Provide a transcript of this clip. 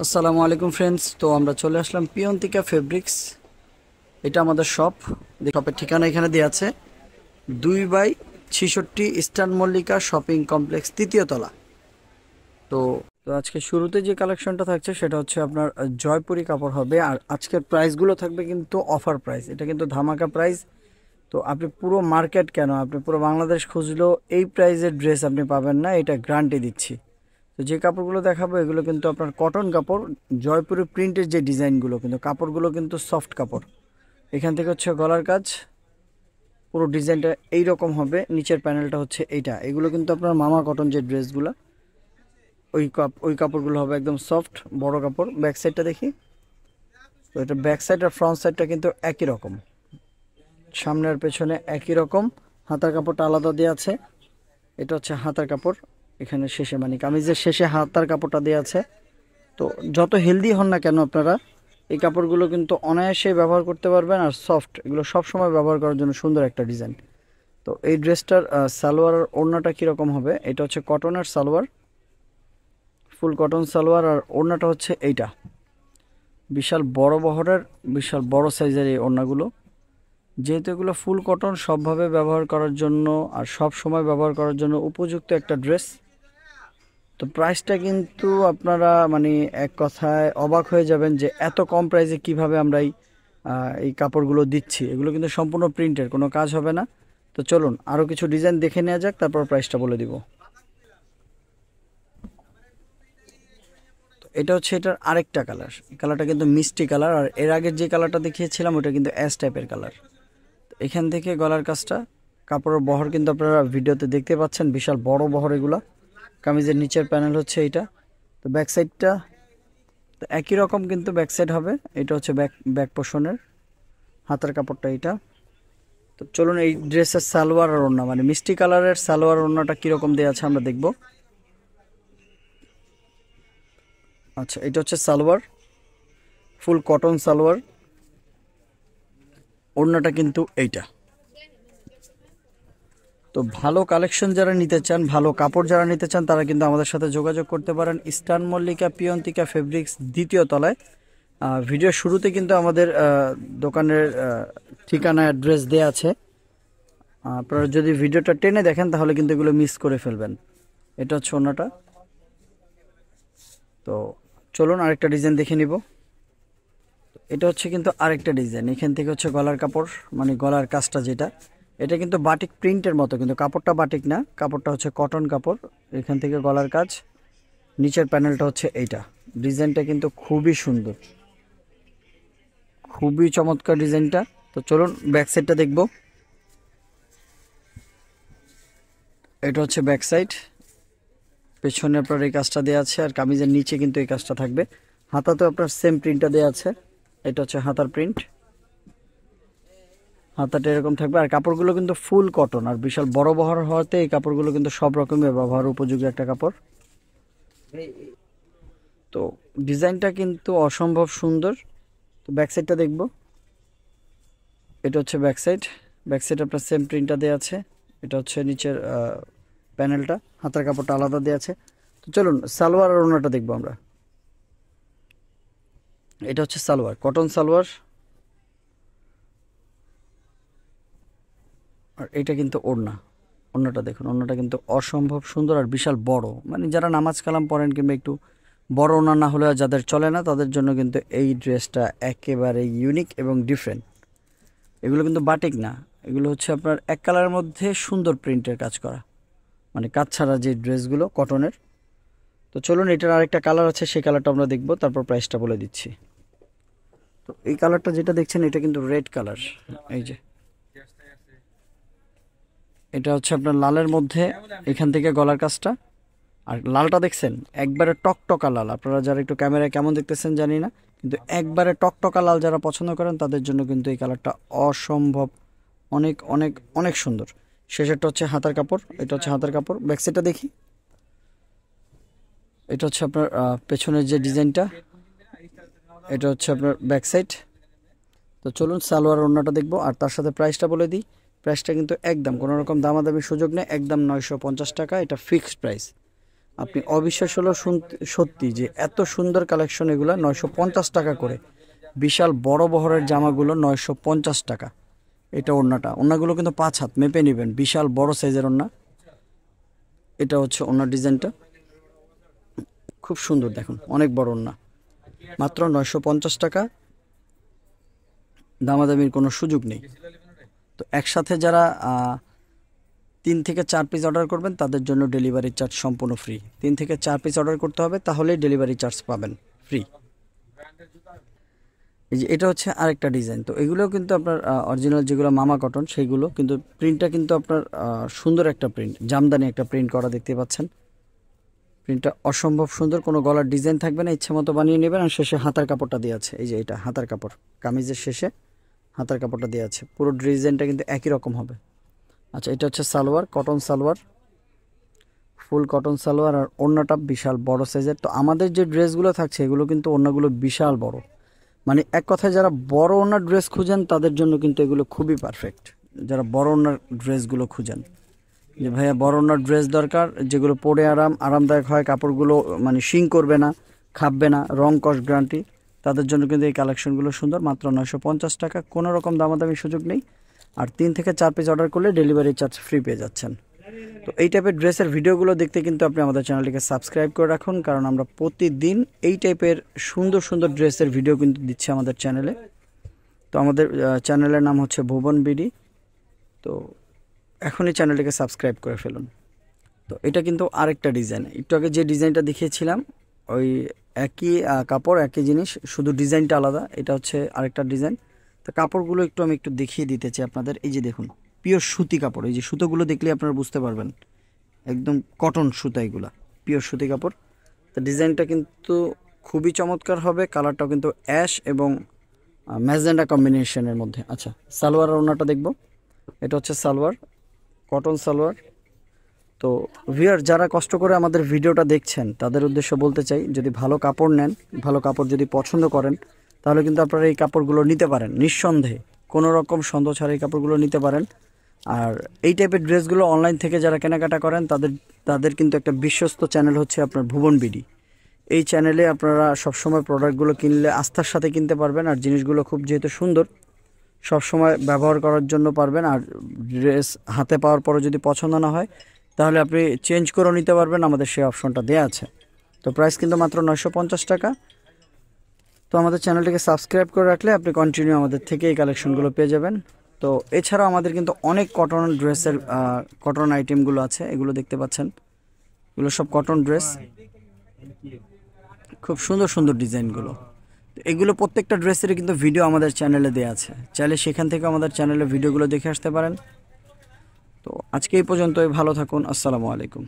আসসালামু আলাইকুম ফ্রেন্ডস। তো আমরা চলে আসলাম পিয়ন্তিকা ফেব্রিক্স। এটা আমাদের শপ। শপের ঠিকানা এখানে দেওয়া আছে 2/66 ইস্টার্ন মল্লিকা শপিং কমপ্লেক্স, তৃতীয় তলা। তো তো আজকে শুরুতে যে কালেকশনটা থাকছে সেটা হচ্ছে আপনার জয়পুরি কাপড় হবে। আর আজকের প্রাইসগুলো থাকবে কিন্তু অফার প্রাইস, এটা কিন্তু ধামাকা প্রাইস। তো আপনি পুরো মার্কেট কেন, আপনি পুরো বাংলাদেশ খুঁজলেও এই প্রাইসের ড্রেস আপনি পাবেন না, এটা গ্যারান্টি দিচ্ছি। তো যে কাপড়গুলো দেখাবো এগুলো কিন্তু আপনার কটন কাপড়, জয়পুরি প্রিন্টের যে ডিজাইনগুলো, কিন্তু কাপড়গুলো কিন্তু সফট কাপড়। এখান থেকে হচ্ছে গলার কাজ, পুরো ডিজাইনটা এইরকম হবে। নিচের প্যানেলটা হচ্ছে এইটা। এগুলো কিন্তু আপনার মামা কটন যে ড্রেসগুলো, ওই কাপড়গুলো হবে একদম সফট, বড় কাপড়। ব্যাক সাইডটা দেখি। তো এটা ব্যাক সাইড আর ফ্রন্ট সাইডটা কিন্তু একই রকম, সামনে আর পেছনে একই রকম। হাতার কাপড়টা আলাদা দেওয়া আছে। এটা হচ্ছে হাতার কাপড়, এখানে শেষে মানে কামিজের শেষে হাতার কাপড়টা দেওয়া আছে। তো যত হেলদি হন না কেন আপনারা, এই কাপড়গুলো কিন্তু অনায়াসে ব্যবহার করতে পারবেন। আর সফট, এগুলো সব সময় ব্যবহার করার জন্য সুন্দর একটা ডিজাইন। তো এই ড্রেসটার সালোয়ার আর ওড়নাটা কীরকম হবে, এটা হচ্ছে কটনের সালোয়ার, ফুল কটন সালোয়ার। আর ওড়নাটা হচ্ছে এইটা, বিশাল বড় বহরের, বিশাল বড় সাইজের এই ওড়নাগুলো। যেহেতু এগুলো ফুল কটন, সবভাবে ব্যবহার করার জন্য আর সব সময় ব্যবহার করার জন্য উপযুক্ত একটা ড্রেস। তো প্রাইসটা কিন্তু আপনারা মানে এক কথায় অবাক হয়ে যাবেন যে এত কম প্রাইসে কিভাবে আমরা এই কাপড়গুলো দিচ্ছি। এগুলো কিন্তু সম্পূর্ণ প্রিন্টের, কোনো কাজ হবে না। তো চলুন আরও কিছু ডিজাইন দেখে নেওয়া যাক, তারপর প্রাইসটা বলে দিব। তো এটা হচ্ছে এটার আরেকটা কালার, কালারটা কিন্তু মিষ্টি কালার। আর এর আগের যে কালারটা দেখিয়েছিলাম ওটা কিন্তু অ্যাশ টাইপের কালার। তো এখান থেকে গলার কাজটা, কাপড়ের বহর কিন্তু আপনারা ভিডিওতে দেখতে পাচ্ছেন, বিশাল বড় বহর এগুলা। কামিজের নিচের প্যানেল হচ্ছে এইটা। তো ব্যাক সাইডটা তো একই রকম কিন্তু ব্যাক সাইড হবে। এটা হচ্ছে ব্যাক পোর্শনের হাতার কাপড়টা এটা। তো চলুন এই ড্রেসের সালোয়ার আর ওড়না, মানে মিষ্টি কালারের সালোয়ার ওড়নাটা কীরকম দেওয়া আছে আমরা দেখব। আচ্ছা, এটা হচ্ছে সালোয়ার, ফুল কটন সালোয়ার। ওড়নাটা কিন্তু এইটা। তো ভালো কালেকশন যারা নিতে চান, ভালো কাপড় যারা নিতে চান, তারা কিন্তু আমাদের সাথে যোগাযোগ করতে পারেন ইস্টার্ন মল্লিকা পিয়ন্তিকা ফেব্রিক্স, দ্বিতীয় তলায়। ভিডিওর শুরুতে কিন্তু আমাদের দোকানের ঠিকানা অ্যাড্রেস দেওয়া আছে। আপনারা যদি ভিডিওটা টেনে দেখেন তাহলে কিন্তু এগুলো মিস করে ফেলবেন। এটা হচ্ছে ওড়নাটা। তো চলুন আরেকটা ডিজাইন দেখে নিব। এটা হচ্ছে কিন্তু আরেকটা ডিজাইন। এখান থেকে হচ্ছে গলার কাপড়, মানে গলার কাজটা যেটা, এটা কিন্তু বাটিক প্রিন্টের মতো, কিন্তু কাপড়টা বাটিক না, কাপড়টা হচ্ছে কটন কাপড়। এখান থেকে গলার কাজ, নিচের প্যানেলটা হচ্ছে এইটা। ডিজাইনটা কিন্তু খুবই সুন্দর, খুবই চমৎকার ডিজাইনটা। তো চলুন ব্যাক সাইডটা দেখব। এটা হচ্ছে ব্যাক সাইড, পেছনে আপনার এই কাজটা দেওয়া আছে। আর কামিজের নিচে কিন্তু এই কাজটা থাকবে। হাতাতেও আপনার সেম প্রিন্টটা দেওয়া আছে। এটা হচ্ছে হাতার প্রিন্ট, হাতাটা এরকম থাকবে। আর কাপড়গুলো কিন্তু ফুল কটন আর বিশাল বড় বহর হওয়াতে এই কাপড়গুলো কিন্তু সব রকমের ব্যবহার উপযোগী একটা কাপড়। তো ডিজাইনটা কিন্তু অসম্ভব সুন্দর। তো ব্যাক সাইডটা দেখব। এটা হচ্ছে ব্যাক সাইড, ব্যাক সাইড আপনার সেম প্রিন্টটা দেওয়া আছে। এটা হচ্ছে নিচের প্যানেলটা, হাতার কাপড়টা আলাদা দেওয়া আছে। তো চলুন সালোয়ার আর ওড়নাটা দেখবো আমরা। এটা হচ্ছে সালোয়ার, কটন সালোয়ার। আর এটা কিন্তু ওড়না, ওড়নাটা দেখুন, ওড়নাটা কিন্তু অসম্ভব সুন্দর আর বিশাল বড়। মানে যারা নামাজ কালাম পড়েন কিংবা একটু বড় ওড়না না হলে যাদের চলে না, তাদের জন্য কিন্তু এই ড্রেসটা একেবারে ইউনিক এবং ডিফারেন্ট। এগুলো কিন্তু বাটিক না, এগুলো হচ্ছে আপনার এক কালারের মধ্যে সুন্দর প্রিন্টের কাজ করা, মানে কাজ ছাড়া যে ড্রেসগুলো কটনের। তো চলুন এটার আরেকটা কালার আছে, সেই কালারটা আমরা দেখবো, তারপর প্রাইসটা বলে দিচ্ছি। তো এই কালারটা যেটা দেখছেন এটা কিন্তু রেড কালার। এই যে এটা হচ্ছে আপনার লালের মধ্যে, এখান থেকে গলার কাজটা। আর লালটা দেখছেন একবারে টকটকা লাল। আপনারা যারা একটু ক্যামেরায় কেমন দেখতেছেন জানি না, কিন্তু একবারে টকটকা লাল যারা পছন্দ করেন তাদের জন্য কিন্তু এই কালারটা অসম্ভব অনেক অনেক অনেক সুন্দর। শেষেরটা হচ্ছে হাতার কাপড়, এটা হচ্ছে হাতার কাপড়। ব্যাক সাইডটা দেখি। এটা হচ্ছে আপনার পেছনের যে ডিজাইনটা, এটা হচ্ছে আপনার ব্যাক সাইড। তো চলুন সালোয়ার ওড়নাটা দেখবো আর তার সাথে প্রাইসটা বলে দিই। প্রাইসটা কিন্তু একদম কোনো রকম দামাদামি সুযোগ নেই, একদম 950 টাকা, এটা ফিক্সড প্রাইস। আপনি অবিশ্বাস হলো সত্যি যে এত সুন্দর কালেকশন, এগুলো 950 টাকা করে। বিশাল বড় বহরের জামাগুলো 950 টাকা। এটা ওড়নাগুলো কিন্তু 5 হাত, মেপে নেবেন, বিশাল বড় সাইজের ওড়না। এটা হচ্ছে ওড়নার ডিজাইনটা, খুব সুন্দর, দেখুন অনেক বড় ওড়না, মাত্র 950 টাকা, দামাদামির কোনো সুযোগ নেই। তো একসাথে যারা 3 থেকে 4 পিস অর্ডার করবেন তাদের জন্য ডেলিভারি চার্জ সম্পূর্ণ ফ্রি। 3 থেকে 4 পিস অর্ডার করতে হবে, তাহলেই ডেলিভারি চার্জ পাবেন ফ্রি। এই যে এটা হচ্ছে আরেকটা ডিজাইন। তো এগুলো কিন্তু আপনার অরিজিনাল যেগুলো মামা কটন, সেইগুলো কিন্তু প্রিন্টটা কিন্তু আপনার সুন্দর একটা প্রিন্ট, জামদানি একটা প্রিন্ট করা, দেখতে পাচ্ছেন। প্রিন্টটা অসম্ভব সুন্দর, কোনো গলার ডিজাইন থাকবে না, ইচ্ছে মতো বানিয়ে নেবেন। আর শেষে হাতার কাপড়টা দেওয়া আছে, এই যে এটা হাতার কাপড়, কামিজের শেষে হাতার কাপড়টা দেওয়া আছে। পুরো ডিজাইনটা কিন্তু একই রকম হবে। আচ্ছা, এটা হচ্ছে salwar, cotton salwar, full cotton salwar, আর ওড়নাটা বিশাল বড় সাইজের। তো আমাদের যে ড্রেসগুলো থাকছে এগুলো কিন্তু ওড়নাগুলো বিশাল বড়, মানে এক কথায় যারা বড় ওড়নার ড্রেস খুঁজেন তাদের জন্য কিন্তু এগুলো খুবই পারফেক্ট। যারা বড় ওড়নার ড্রেসগুলো খুঁজেন, যে ভাইয়া বড় ওড়নার ড্রেস দরকার, যেগুলো পরে আরামদায়ক হয়, কাপড়গুলো মানে শিং করবে না, খাববে না, রং কস গ্যারান্টি, তাদের জন্য কিন্তু এই কালেকশনগুলো সুন্দর। মাত্র 950 টাকা, কোনো রকম দামাদামি সুযোগ নেই। আর 3 থেকে 4 পিস অর্ডার করলে ডেলিভারি চার্জ ফ্রি পেয়ে যাচ্ছেন। তো এই টাইপের ড্রেসের ভিডিওগুলো দেখতে কিন্তু আপনি আমাদের চ্যানেলটিকে সাবস্ক্রাইব করে রাখুন, কারণ আমরা প্রতিদিন এই টাইপের সুন্দর সুন্দর ড্রেসের ভিডিও কিন্তু দিচ্ছি আমাদের চ্যানেলে। তো আমাদের চ্যানেলের নাম হচ্ছে ভুবন বিডি। তো এখনই চ্যানেলটিকে সাবস্ক্রাইব করে ফেলুন। তো এটা কিন্তু আরেকটা ডিজাইন, একটু আগে যে ডিজাইনটা দেখিয়েছিলাম ওই একই কাপড় একই জিনিস, শুধু ডিজাইনটা আলাদা। এটা হচ্ছে আরেকটা ডিজাইন। তো কাপড়গুলো আমি একটু দেখিয়ে দিতে চাই আপনাদের। এই যে দেখুন, পিওর সুতি কাপড়, এই যে সুতোগুলো দেখলে আপনারা বুঝতে পারবেন, একদম কটন সুতা, এগুলা পিওর সুতি কাপড়। তো ডিজাইনটা কিন্তু খুবই চমৎকার হবে, কালারটাও কিন্তু অ্যাশ এবং ম্যাজেন্ডা কম্বিনেশনের মধ্যে। আচ্ছা, সালোয়ার আর ওড়নাটা দেখব। এটা হচ্ছে সালোয়ার, কটন সালোয়ার। তো ভিউয়ার যারা কষ্ট করে আমাদের ভিডিওটা দেখছেন তাদের উদ্দেশ্য বলতে চাই, যদি ভালো কাপড় নেন, ভালো কাপড় যদি পছন্দ করেন, তাহলে কিন্তু আপনারা এই কাপড়গুলো নিতে পারেন নিঃসন্দেহে, কোনো রকম সন্দেহ ছাড়া এই কাপড়গুলো নিতে পারেন। আর এই টাইপের ড্রেসগুলো অনলাইন থেকে যারা কেনাকাটা করেন তাদের কিন্তু একটা বিশ্বস্ত চ্যানেল হচ্ছে আপনার ভুবন বিডি। এই চ্যানেলে আপনারা সবসময় প্রোডাক্টগুলো কিনলে আস্থার সাথে কিনতে পারবেন, আর জিনিসগুলো খুব যেহেতু সুন্দর, সবসময় ব্যবহার করার জন্য পারবেন। আর ড্রেস হাতে পাওয়ার পরে যদি পছন্দ না হয় তাহলে আপনি চেঞ্জ করেও নিতে পারবেন, আমাদের সেই অপশনটা দেওয়া আছে। তো প্রাইস কিন্তু মাত্র 950 টাকা। তো আমাদের চ্যানেলটিকে সাবস্ক্রাইব করে রাখলে আপনি কন্টিনিউ আমাদের থেকে এই কালেকশনগুলো পেয়ে যাবেন। তো এছাড়াও আমাদের কিন্তু অনেক কটন ড্রেসের কটন আইটেমগুলো আছে, এগুলো দেখতে পাচ্ছেন, এগুলো সব কটন ড্রেস, খুব সুন্দর সুন্দর ডিজাইনগুলো। তো এগুলো প্রত্যেকটা ড্রেসের কিন্তু ভিডিও আমাদের চ্যানেলে দেওয়া আছে, চাইলে সেখান থেকে আমাদের চ্যানেলে ভিডিওগুলো দেখে আসতে পারেন। তো আজকে এই পর্যন্তই, ভালো থাকুন, আসসালামু আলাইকুম।